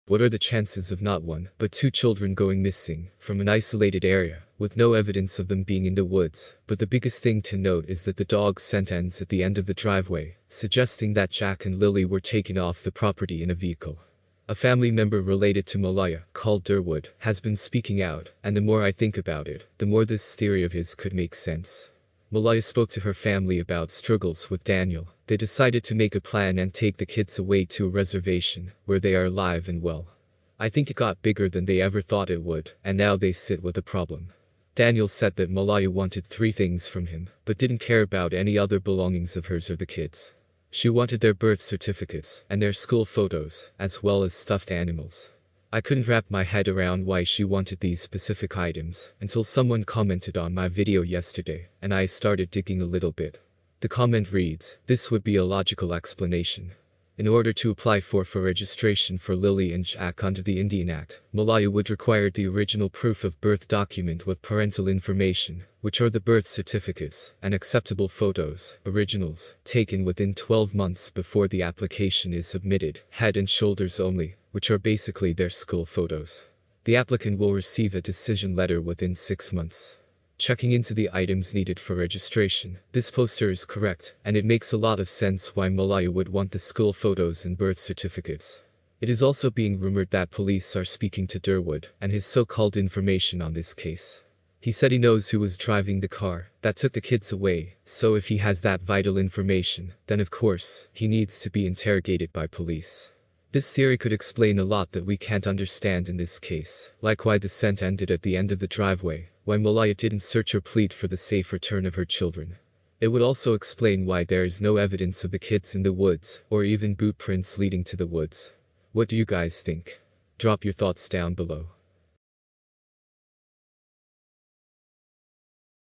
What are the chances of not one, but two children going missing from an isolated area, with no evidence of them being in the woods? But the biggest thing to note is that the dog's scent ends at the end of the driveway, suggesting that Jack and Lily were taken off the property in a vehicle. A family member related to Malaya, called Durwood, has been speaking out, and the more I think about it, the more this theory of his could make sense. Malaya spoke to her family about struggles with Daniel. They decided to make a plan and take the kids away to a reservation, where they are alive and well. I think it got bigger than they ever thought it would, and now they sit with a problem. Daniel said that Malaya wanted 3 things from him, but didn't care about any other belongings of hers or the kids. She wanted their birth certificates, and their school photos, as well as stuffed animals. I couldn't wrap my head around why she wanted these specific items, until someone commented on my video yesterday, and I started digging a little bit. The comment reads, "This would be a logical explanation. In order to apply for registration for Lily and Jack under the Indian Act, Malaya would require the original proof of birth document with parental information, which are the birth certificates, and acceptable photos, originals, taken within 12 months before the application is submitted, head and shoulders only, which are basically their school photos. The applicant will receive a decision letter within 6 months. Checking into the items needed for registration, this poster is correct, and it makes a lot of sense why Malaya would want the school photos and birth certificates. It is also being rumored that police are speaking to Durwood and his so-called information on this case. He said he knows who was driving the car that took the kids away, so if he has that vital information, then of course, he needs to be interrogated by police. This theory could explain a lot that we can't understand in this case, like why the scent ended at the end of the driveway, why Malaya didn't search or plead for the safe return of her children. It would also explain why there is no evidence of the kids in the woods, or even boot prints leading to the woods. What do you guys think? Drop your thoughts down below.